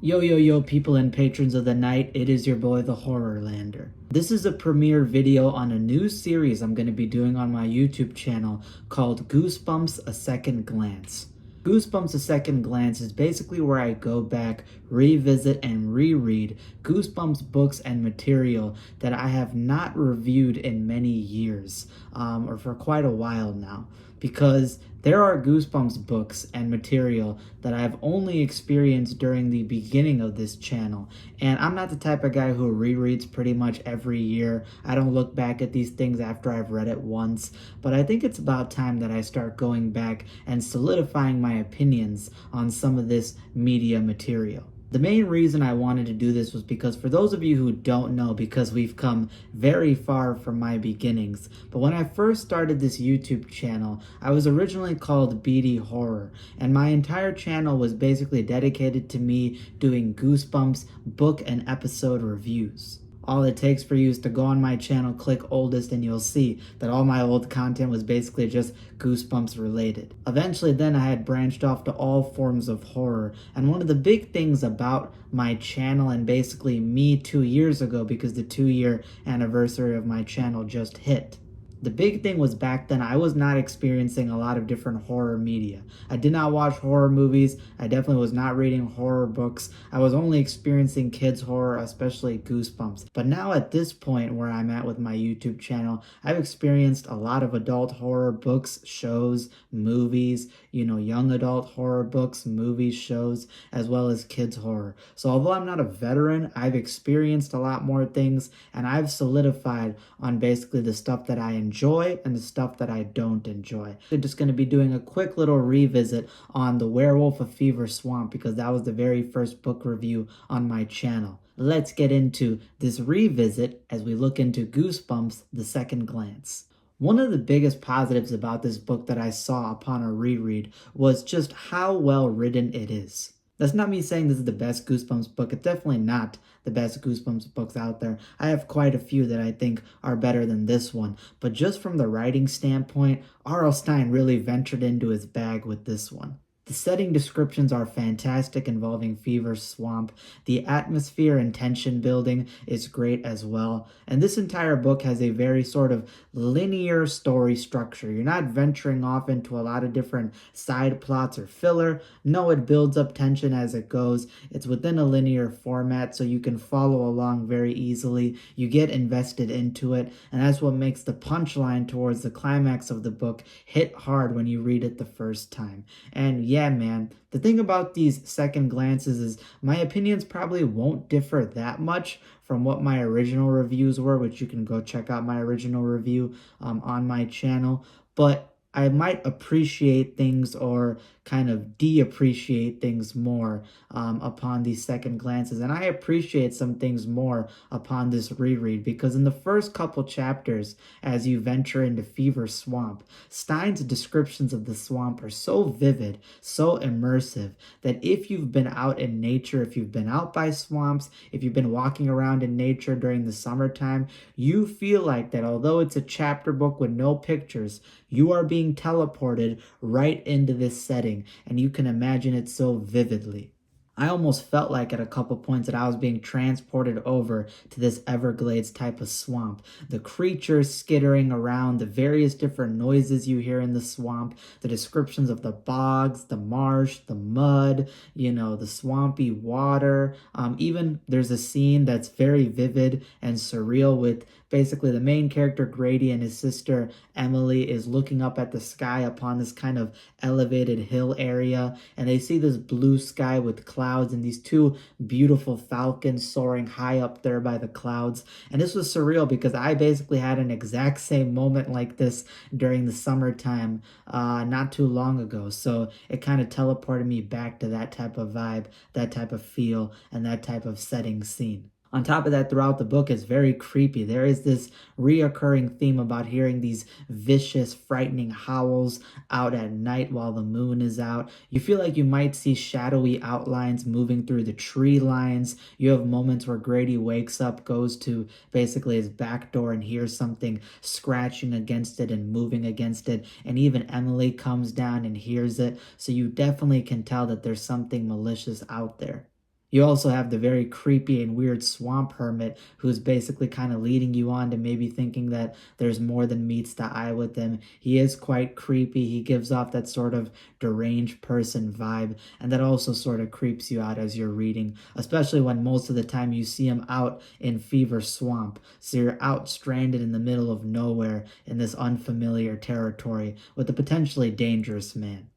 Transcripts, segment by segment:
Yo, yo, yo, people and patrons of the night, it is your boy, the Horrorlander. This is a premiere video on a new series I'm going to be doing on my YouTube channel called Goosebumps, A Second Glance. Goosebumps, A Second Glance is basically where I go back, revisit, and reread Goosebumps books and material that I have not reviewed in many years, or for quite a while now, because there are Goosebumps books and material that I've only experienced during the beginning of this channel, and I'm not the type of guy who rereads pretty much every year. I don't look back at these things after I've read it once, but I think it's about time that I start going back and solidifying my opinions on some of this media material. The main reason I wanted to do this was because, for those of you who don't know, because we've come very far from my beginnings, but when I first started this YouTube channel, I was originally called BD Horror, and my entire channel was basically dedicated to me doing Goosebumps book and episode reviews. All it takes for you is to go on my channel, click oldest, and you'll see that all my old content was basically just Goosebumps related. Eventually then I had branched off to all forms of horror, and one of the big things about my channel and basically me 2 years ago, because the 2-year anniversary of my channel just hit, the big thing was back then I was not experiencing a lot of different horror media. I did not watch horror movies. I definitely was not reading horror books. I was only experiencing kids horror, especially Goosebumps. But now at this point where I'm at with my YouTube channel, I've experienced a lot of adult horror books, shows, movies, young adult horror books, movies, shows, as well as kids horror. So although I'm not a veteran, I've experienced a lot more things, and I've solidified on basically the stuff that I enjoy and the stuff that I don't enjoy. I'm just going to be doing a quick little revisit on the Werewolf of Fever Swamp, because that was the very first book review on my channel. Let's get into this revisit as we look into Goosebumps, The Second Glance. One of the biggest positives about this book that I saw upon a reread was just how well written it is. That's not me saying this is the best Goosebumps book. It's definitely not the best Goosebumps books out there. I have quite a few that I think are better than this one. But just from the writing standpoint, RL Stine really ventured into his bag with this one. The setting descriptions are fantastic involving Fever Swamp. The atmosphere and tension building is great as well. And this entire book has a very sort of linear story structure. You're not venturing off into a lot of different side plots or filler. No, it builds up tension as it goes. It's within a linear format, so you can follow along very easily. You get invested into it, and that's what makes the punchline towards the climax of the book hit hard when you read it the first time. And yeah, man, the thing about these second glances is my opinions probably won't differ that much from what my original reviews were, which you can go check out my original review on my channel, but I might appreciate things or kind of de-appreciate things more upon these second glances. And I appreciate some things more upon this reread, because in the first couple chapters, as you venture into Fever Swamp, Stine's descriptions of the swamp are so vivid, so immersive, that if you've been out in nature, if you've been out by swamps, if you've been walking around in nature during the summertime, you feel like that although it's a chapter book with no pictures, you are being teleported right into this setting, and you can imagine it so vividly. I almost felt like at a couple points that I was being transported over to this Everglades type of swamp. The creatures skittering around, the various different noises you hear in the swamp, the descriptions of the bogs, the marsh, the mud, the swampy water. Even there's a scene that's very vivid and surreal with basically the main character Grady and his sister Emily is looking up at the sky upon this kind of elevated hill area, and they see this blue sky with clouds and these two beautiful falcons soaring high up there by the clouds. And this was surreal because I basically had an exact same moment like this during the summertime not too long ago. So it kind of teleported me back to that type of vibe, that type of feel, and that type of setting scene. On top of that, throughout the book, it's very creepy. There is this reoccurring theme about hearing these vicious, frightening howls out at night while the moon is out. You feel like you might see shadowy outlines moving through the tree lines. You have moments where Grady wakes up, goes to basically his back door and hears something scratching against it and moving against it. And even Emily comes down and hears it. So you definitely can tell that there's something malicious out there. You also have the very creepy and weird swamp hermit who's basically kind of leading you on to maybe thinking that there's more than meets the eye with him. He is quite creepy. He gives off that sort of deranged person vibe, and that also sort of creeps you out as you're reading, especially when most of the time you see him out in Fever Swamp. So you're out stranded in the middle of nowhere in this unfamiliar territory with a potentially dangerous man.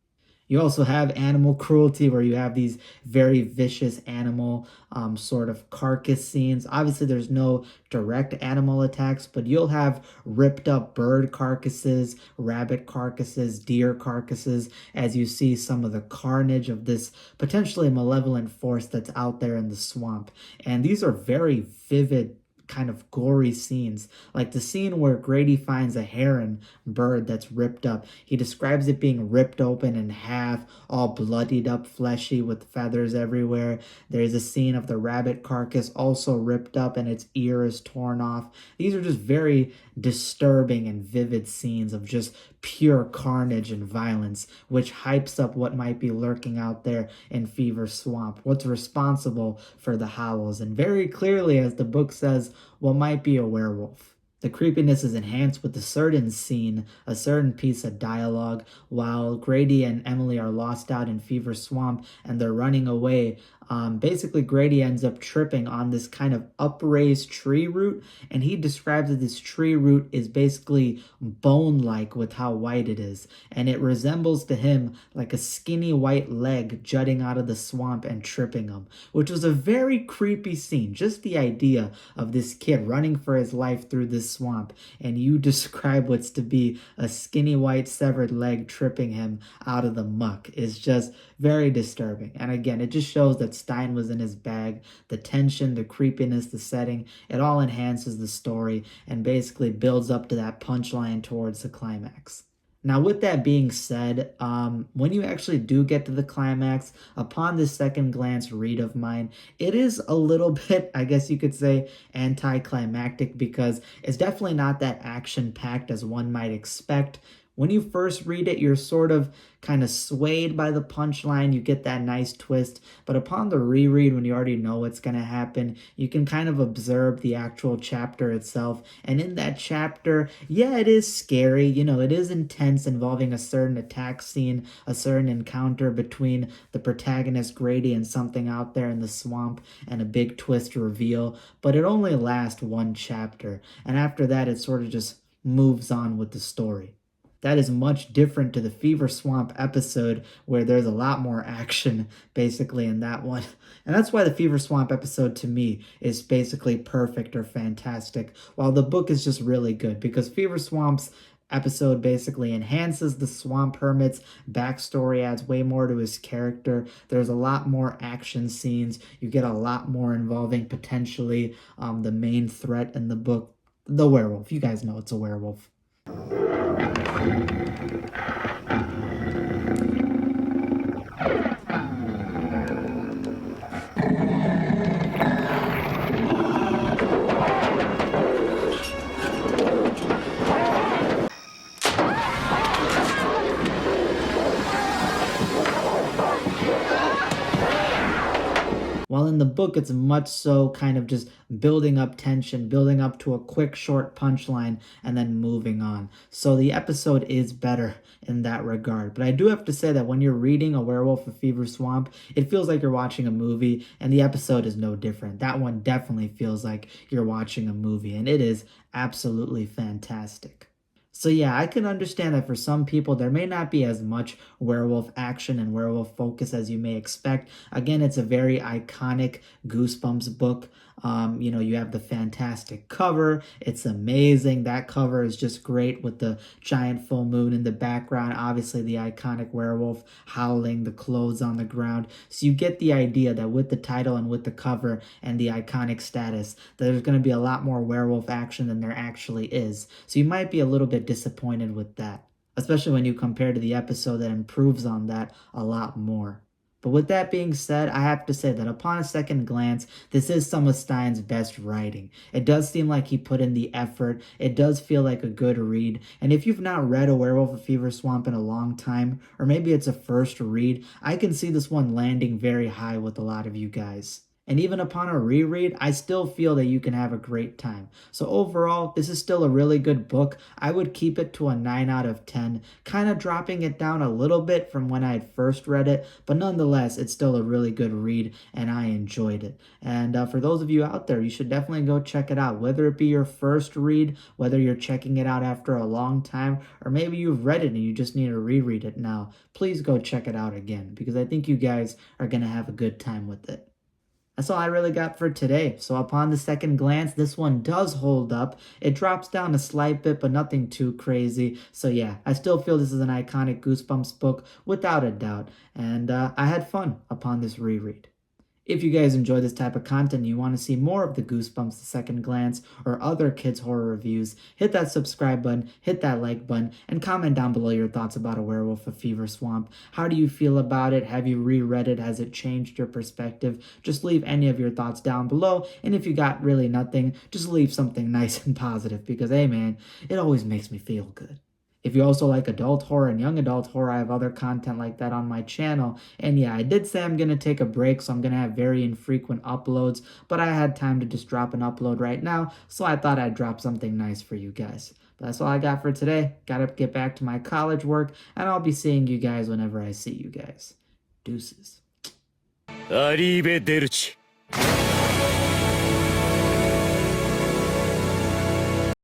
You also have animal cruelty where you have these very vicious animal sort of carcass scenes. Obviously, there's no direct animal attacks, but you'll have ripped up bird carcasses, rabbit carcasses, deer carcasses, as you see some of the carnage of this potentially malevolent force that's out there in the swamp. And these are very vivid kind of gory scenes, like the scene where Grady finds a heron bird that's ripped up. He describes it being ripped open in half, all bloodied up, fleshy, with feathers everywhere. There's a scene of the rabbit carcass also ripped up and its ear is torn off. These are just very disturbing and vivid scenes of just pure carnage and violence, which hypes up what might be lurking out there in Fever Swamp, what's responsible for the howls, and very clearly, as the book says, what might be a werewolf. The creepiness is enhanced with a certain scene, a certain piece of dialogue, while Grady and Emily are lost out in Fever Swamp and they're running away. Basically, Grady ends up tripping on this kind of upraised tree root, and he describes that this tree root is basically bone-like with how white it is, and it resembles to him like a skinny white leg jutting out of the swamp and tripping him, which was a very creepy scene. Just the idea of this kid running for his life through this swamp, and you describe what's to be a skinny white severed leg tripping him out of the muck is just very disturbing. And again, it just shows that Stine was in his bag. The tension, the creepiness, the setting, it all enhances the story and basically builds up to that punchline towards the climax. Now, with that being said, when you actually do get to the climax, upon this second glance read of mine, it is a little bit, I guess you could say, anticlimactic because it's definitely not that action-packed as one might expect. When you first read it, you're sort of kind of swayed by the punchline. You get that nice twist. But upon the reread, when you already know what's going to happen, you can kind of observe the actual chapter itself. And in that chapter, yeah, it is scary. You know, it is intense, involving a certain attack scene, a certain encounter between the protagonist Grady and something out there in the swamp, and a big twist reveal. But it only lasts one chapter. And after that, it sort of just moves on with the story. That is much different to the Fever Swamp episode where there's a lot more action basically in that one. And that's why the Fever Swamp episode to me is basically perfect or fantastic, while the book is just really good because Fever Swamp's episode basically enhances the swamp hermit's backstory, adds way more to his character. There's a lot more action scenes. You get a lot more involving potentially the main threat in the book, the werewolf. You guys know it's a werewolf. While in the book, it's much so kind of just building up tension, building up to a quick, short punchline, and then moving on. So the episode is better in that regard. But I do have to say that when you're reading A Werewolf of Fever Swamp, it feels like you're watching a movie, and the episode is no different. That one definitely feels like you're watching a movie, and it is absolutely fantastic. So yeah, I can understand that for some people there may not be as much werewolf action and werewolf focus as you may expect. Again, it's a very iconic Goosebumps book. You have the fantastic cover. It's amazing. That cover is just great with the giant full moon in the background. Obviously, the iconic werewolf howling, the clothes on the ground. So you get the idea that with the title and with the cover and the iconic status, there's going to be a lot more werewolf action than there actually is. So you might be a little bit disappointed with that, especially when you compare to the episode that improves on that a lot more. But with that being said, I have to say that upon a second glance, this is some of Stine's best writing. It does seem like he put in the effort. It does feel like a good read. And if you've not read A Werewolf of Fever Swamp in a long time, or maybe it's a first read, I can see this one landing very high with a lot of you guys. And even upon a reread, I still feel that you can have a great time. So overall, this is still a really good book. I would keep it to a 9 out of 10, kind of dropping it down a little bit from when I had first read it, but nonetheless, it's still a really good read, and I enjoyed it. And for those of you out there, you should definitely go check it out, whether it be your first read, whether you're checking it out after a long time, or maybe you've read it and you just need to reread it now. Please go check it out again, because I think you guys are going to have a good time with it. That's all I really got for today. So upon the second glance, this one does hold up. It drops down a slight bit, but nothing too crazy. So yeah, I still feel this is an iconic Goosebumps book, without a doubt. And I had fun upon this reread. If you guys enjoy this type of content and you want to see more of the Goosebumps The Second Glance or other kids horror reviews, hit that subscribe button, hit that like button, and comment down below your thoughts about A Werewolf of Fever Swamp. How do you feel about it? Have you reread it? Has it changed your perspective? Just leave any of your thoughts down below, and if you got really nothing, just leave something nice and positive, because hey man, it always makes me feel good. If you also like adult horror and young adult horror, I have other content like that on my channel. And yeah, I did say I'm going to take a break, so I'm going to have very infrequent uploads, but I had time to just drop an upload right now, so I thought I'd drop something nice for you guys. But that's all I got for today. Gotta get back to my college work, and I'll be seeing you guys whenever I see you guys. Deuces. Arrivederci.